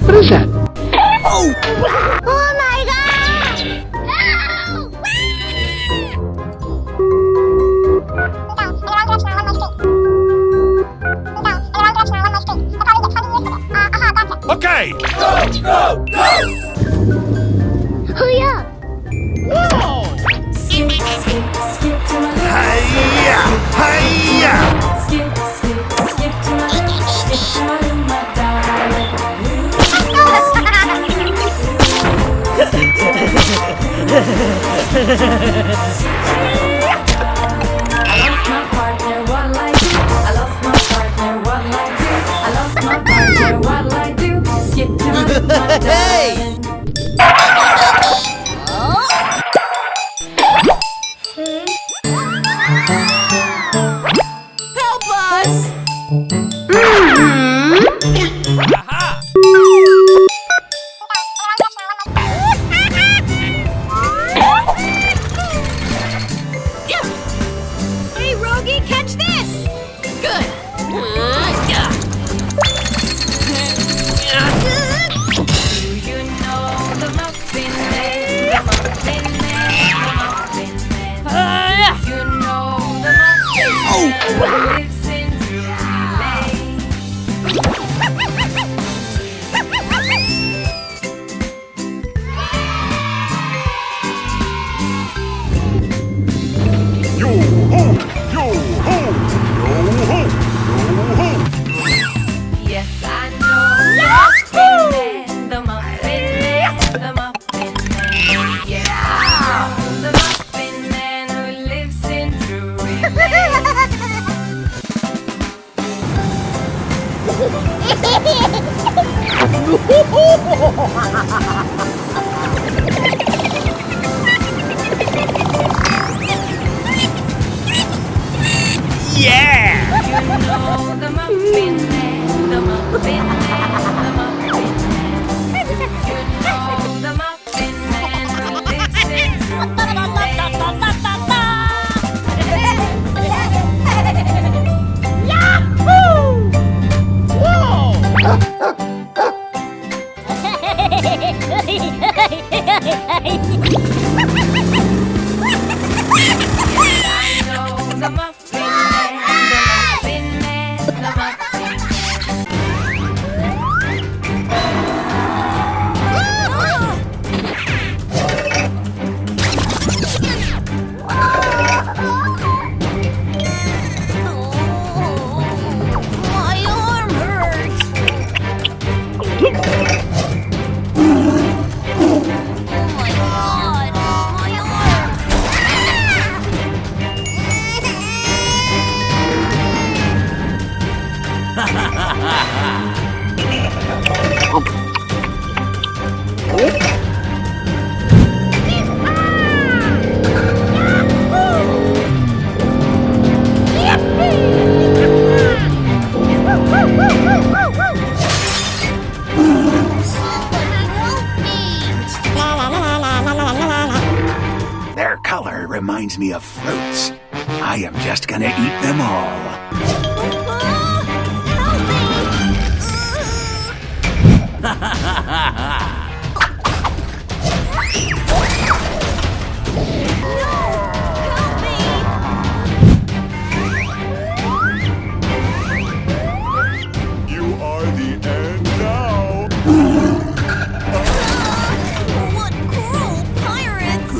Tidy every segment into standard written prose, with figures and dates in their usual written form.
What is that? Oh my god! Okay! Go! Go! Go! Hurry up! Skip, skip, skip to my loo. Hiya! Hiya! Skip, skip, skip to my loo. Skip to my loo, my darling. I lost my partner, what'll I do? I lost my partner, what'll I do? I lost my partner, what'll I do? Skip to my loo, my darling. Help us! Aha! Hey, Rogie, catch this! Good. Do you know the Muffin Man? The Muffin Man, the Muffin Man. You know the Muffin Man who lives in Drury Lane. Yo ho! Yo ho! Yo ho! Yo ho! Yes, I know the Muffin Man, the Muffin Man, the Muffin Man. Yes, I know the Muffin Man who lives in Drury Lane. Yeah! You know the Muffin Man, the Muffin Man, the Muffin Man. You know the Muffin Man who lives in Drury Lane. I know the Muffin Man, the Muffin Man, the Muffin My arm hurts! Oh my god! My arm! Somebody help me! Their color reminds me of fruits. I am just gonna eat them all. You are the end now! What cruel pirates!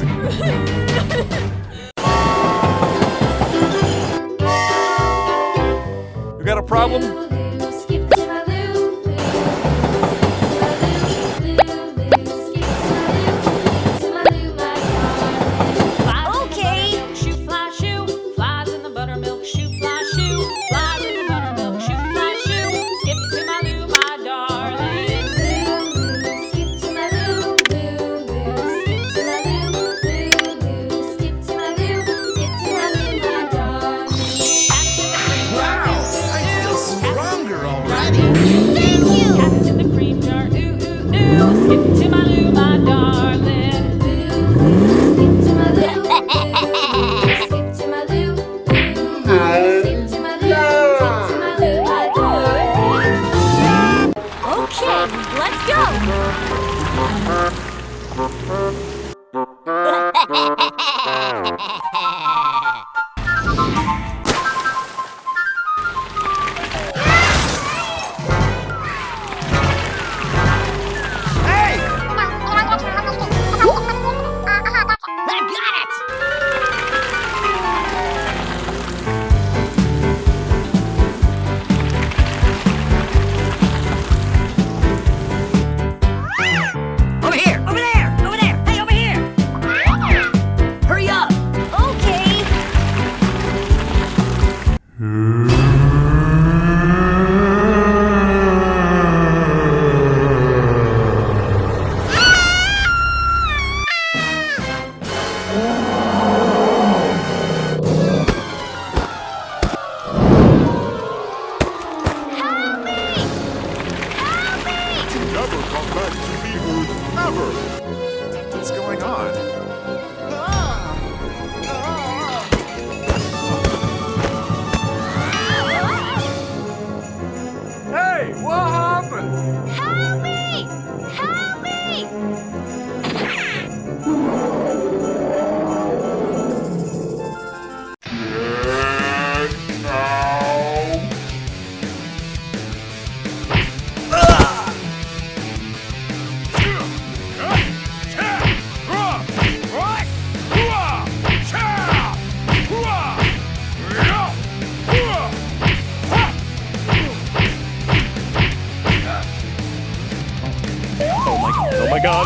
You got a problem? Skip to my loo, skip to my loo, my darling. Okay. Shoe fly shoe, flies in the buttermilk. Shoe fly shoe, flies in the buttermilk. Shoe fly shoe, skip to my loo, my darling. Skip to my loo, skip to my loo, skip to my loo, skip to my loo, my darling.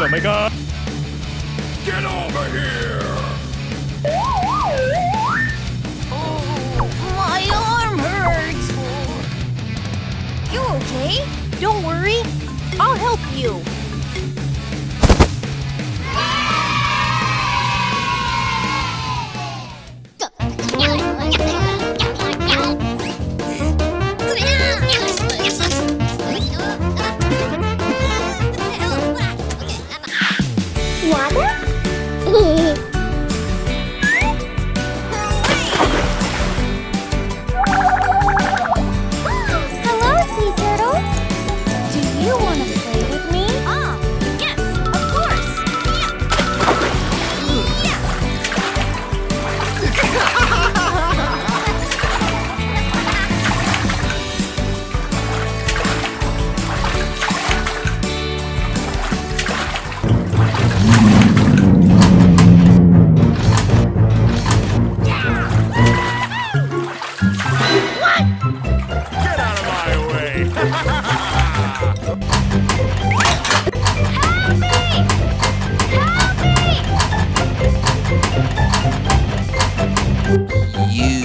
เหรอไหมครับ Get over here My arm hurts. You okay? Don't worry. I'll help you. Water? Hello, sea turtle. Do you want to play with me? Ah, yes, of course. Get out of my way Help me! Help me! You.